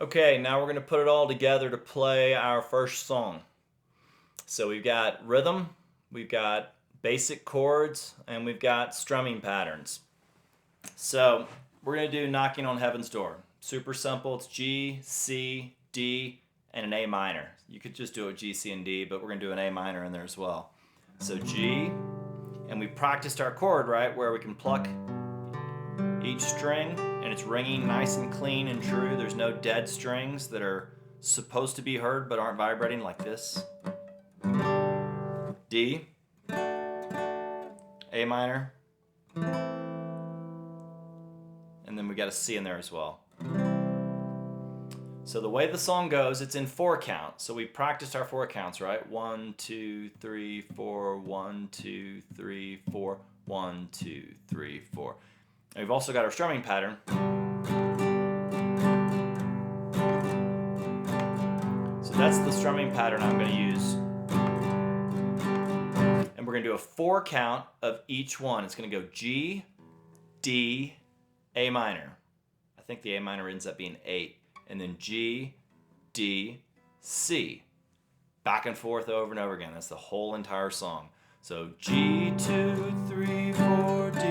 Okay, now we're going to put it all together to play our first song. So we've got rhythm, we've got basic chords, and we've got strumming patterns. So we're going to do Knocking on Heaven's Door. Super simple. It's G, C, D, and an A minor. You could just do a G, C, and D, but we're going to do an A minor in there as well. So G, and we practiced our chord, right, where we can pluck each string and it's ringing nice and clean and true. There's no dead strings that are supposed to be heard but aren't vibrating like this. D, A minor, and then we got a C in there as well. So the way the song goes, it's in 4 count. So we practiced our 4 counts, right? 1, 2, 3, 4, 1, 2, 3, 4, 1, 2, 3, 4. And we've also got our strumming pattern. So that's the strumming pattern I'm going to use. And we're going to do a 4 count of each one. It's going to go G, D, A minor. I think the A minor ends up being 8. And then G, D, C. Back and forth over and over again. That's the whole entire song. So G, 2, 3, 4, D, 2,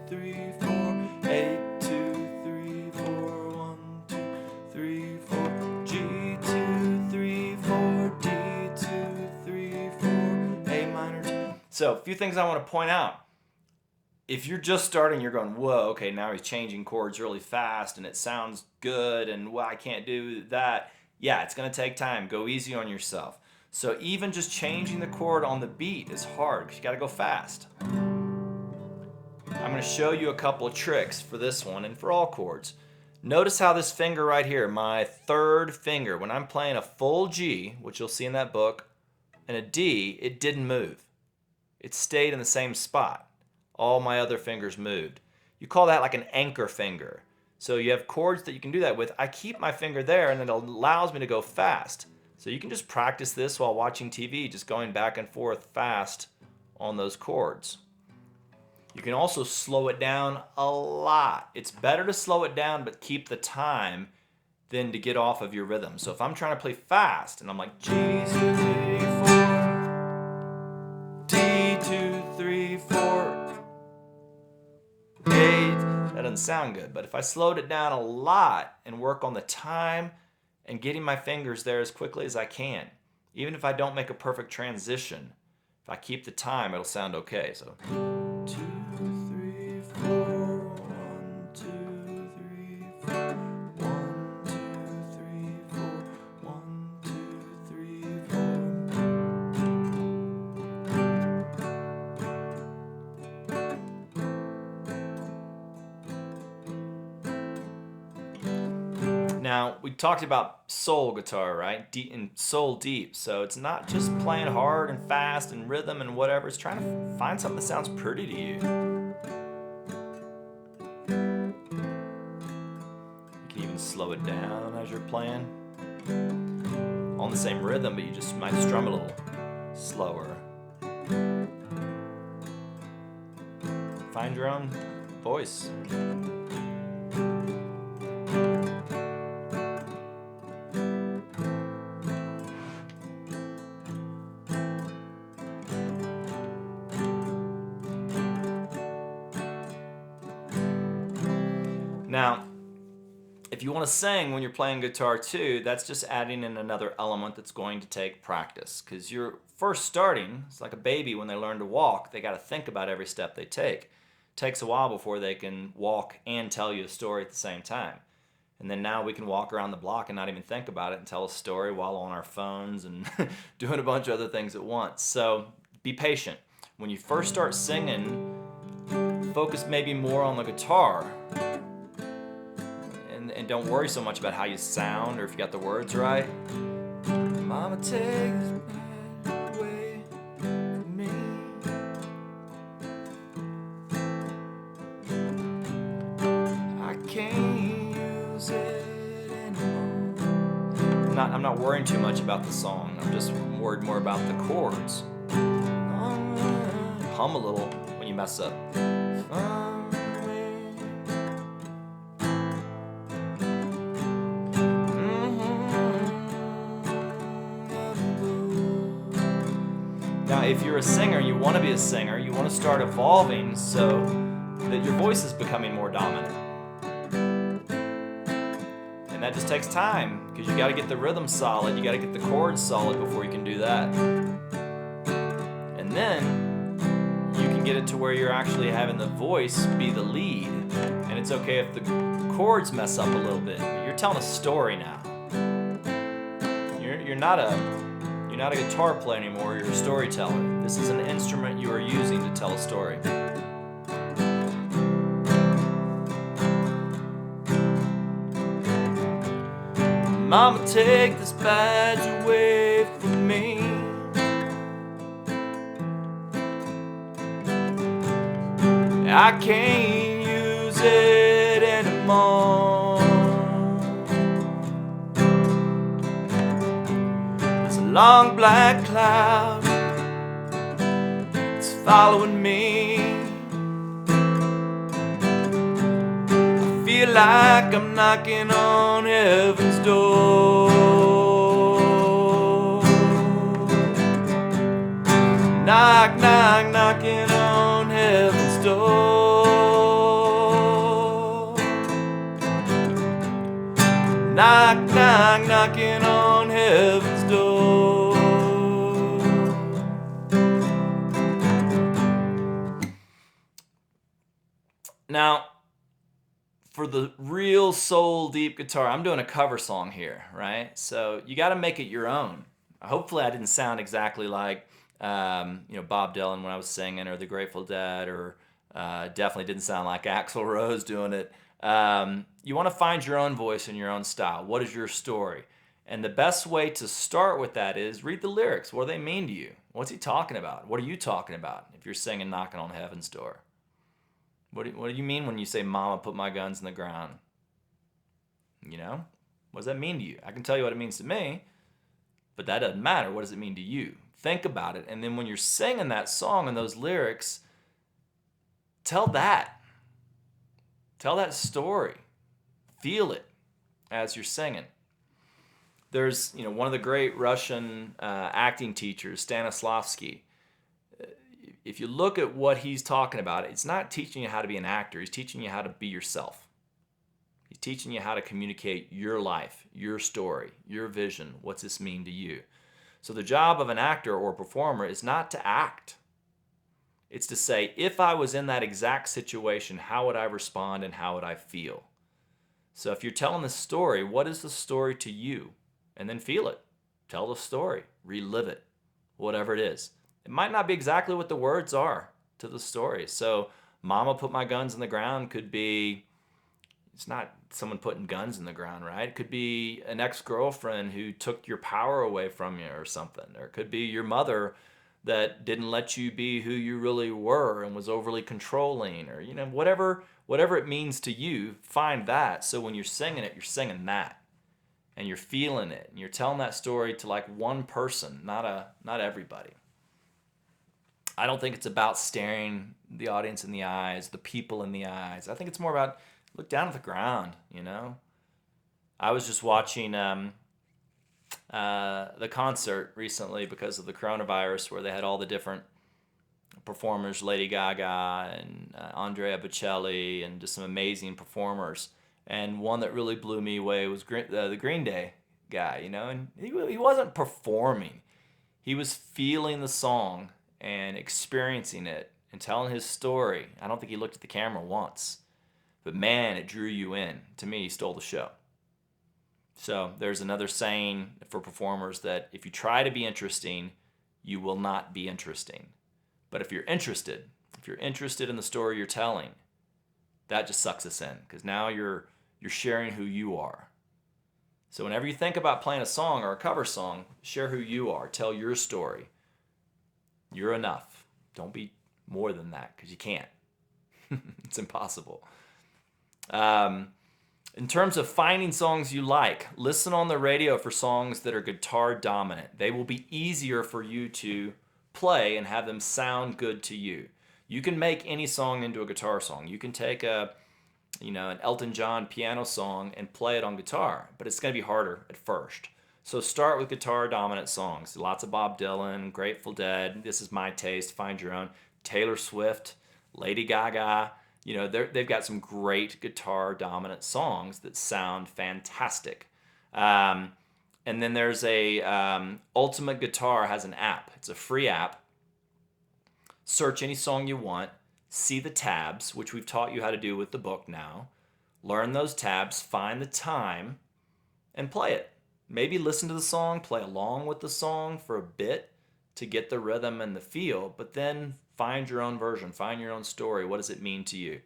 3, 4, 8, 2, 3, 4, 1, 2, 3, 4, G, 2, 3, 4, D, 2, 3, 4, A minor. So a few things I want to point out. If you're just starting, you're going, whoa, okay, now he's changing chords really fast and it sounds good and well, I can't do that. Yeah, it's going to take time. Go easy on yourself. So even just changing the chord on the beat is hard because you got to go fast. I'm going to show you a couple of tricks for this one and for all chords. Notice how this finger right here, my third finger, when I'm playing a full G, which you'll see in that book, and a D, it didn't move. It stayed in the same spot. All my other fingers moved. You call that like an anchor finger. So you have chords that you can do that with. I keep my finger there and it allows me to go fast. So you can just practice this while watching TV, just going back and forth fast on those chords. You can also slow it down a lot. It's better to slow it down but keep the time than to get off of your rhythm. So if I'm trying to play fast and I'm like G, 2, 3, 4, D, 2, 3, 4, 8, that doesn't sound good. But if I slowed it down a lot and work on the time and getting my fingers there as quickly as I can, even if I don't make a perfect transition, if I keep the time, it'll sound okay. So 2, 3, 4, 1, 2, 3, 4, 1, 2, 3, 4, 1, 2, 3, 4. Now, we talked about soul guitar, right? Deep and soul deep. So it's not just playing hard and fast and rhythm and whatever. It's trying to find something that sounds pretty to you. You can even slow it down as you're playing. On the same rhythm, but you just might strum a little slower. Find your own voice. Now, if you want to sing when you're playing guitar too, that's just adding in another element that's going to take practice. Because you're first starting, it's like a baby when they learn to walk, they got to think about every step they take. It takes a while before they can walk and tell you a story at the same time. And then now we can walk around the block and not even think about it and tell a story while on our phones and doing a bunch of other things at once. So be patient. When you first start singing, focus maybe more on the guitar. And don't worry so much about how you sound or if you got the words right. Mama takes me away from me. I can't use it anymore. I'm not worrying too much about the song. I'm just worried more about the chords. Hum a little when you mess up. if you're a singer, you want to be a singer, you want to start evolving so that your voice is becoming more dominant. And that just takes time, because you got to get the rhythm solid, you got to get the chords solid before you can do that. And then you can get it to where you're actually having the voice be the lead. And it's okay if the chords mess up a little bit, but you're telling a story now. You're not a guitar player anymore, you're a storyteller. This is an instrument you are using to tell a story. Mama, take this badge away from me. I can't use it anymore. There's a long black cloud, it's following me. I feel like I'm knocking on heaven's door. Knock, knock, knocking on heaven's door. Knock, knock, knocking on heaven's door. Now, for the real soul deep guitar, I'm doing a cover song here, right? So you got to make it your own. Hopefully I didn't sound exactly like Bob Dylan when I was singing, or the Grateful Dead, or definitely didn't sound like Axl Rose doing it. You want to find your own voice and your own style. What is your story? And the best way to start with that is read the lyrics. What do they mean to you? What's he talking about? What are you talking about if you're singing Knocking on Heaven's Door? What do you mean when you say, Mama, put my guns in the ground? You know? What does that mean to you? I can tell you what it means to me, but that doesn't matter. What does it mean to you? Think about it. And then when you're singing that song and those lyrics, tell that. Tell that story. Feel it as you're singing. There's, one of the great Russian acting teachers, Stanislavski. If you look at what he's talking about, it's not teaching you how to be an actor. He's teaching you how to be yourself. He's teaching you how to communicate your life, your story, your vision. What's this mean to you? So the job of an actor or performer is not to act. It's to say, if I was in that exact situation, how would I respond and how would I feel? So if you're telling the story, what is the story to you? And then feel it. Tell the story. Relive it. Whatever it is. It might not be exactly what the words are to the story. So, Mama, put my guns in the ground could be, it's not someone putting guns in the ground, right? It could be an ex-girlfriend who took your power away from you or something. Or it could be your mother that didn't let you be who you really were and was overly controlling, or, whatever it means to you, find that. So when you're singing it, you're singing that. And you're feeling it. And you're telling that story to like one person, not everybody. I don't think it's about staring the audience in the eyes, the people in the eyes. I think it's more about look down at the ground, I was just watching the concert recently because of the coronavirus, where they had all the different performers, Lady Gaga and Andrea Bocelli, and just some amazing performers. And one that really blew me away was the Green Day guy, and he wasn't performing. He was feeling the song and experiencing it and telling his story. I don't think he looked at the camera once. But man, it drew you in. To me, he stole the show. So there's another saying for performers that if you try to be interesting, you will not be interesting. But if you're interested in the story you're telling, that just sucks us in, because now you're sharing who you are. So whenever you think about playing a song or a cover song, share who you are. Tell your story. You're enough. Don't be more than that, because you can't. It's impossible. In terms of finding songs you like, listen on the radio for songs that are guitar dominant. They will be easier for you to play and have them sound good to you. You can make any song into a guitar song. You can take an Elton John piano song and play it on guitar, but it's going to be harder at first. So start with guitar dominant songs. Lots of Bob Dylan, Grateful Dead. This is my taste. Find your own. Taylor Swift, Lady Gaga. You know, they've got some great guitar dominant songs that sound fantastic. Um, and then there's a Ultimate Guitar has an app. It's a free app. Search any song you want. See the tabs, which we've taught you how to do with the book now. Learn those tabs. Find the time and play it. Maybe listen to the song, play along with the song for a bit to get the rhythm and the feel, but then find your own version, find your own story. What does it mean to you?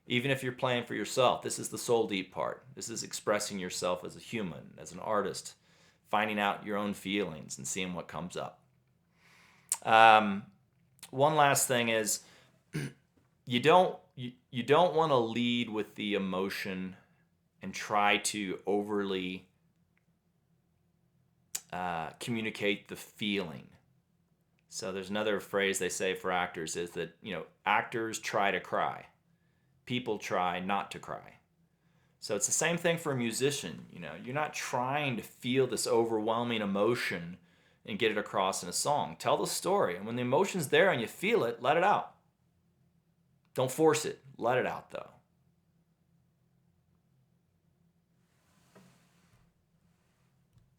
Even if you're playing for yourself, this is the soul deep part. This is expressing yourself as a human, as an artist, finding out your own feelings and seeing what comes up. One last thing is you don't want to lead with the emotion and try to overly communicate the feeling. So there's another phrase they say for actors is that, actors try to cry. People try not to cry. So it's the same thing for a musician. You're not trying to feel this overwhelming emotion and get it across in a song. Tell the story. And when the emotion's there and you feel it, let it out. Don't force it. Let it out, though.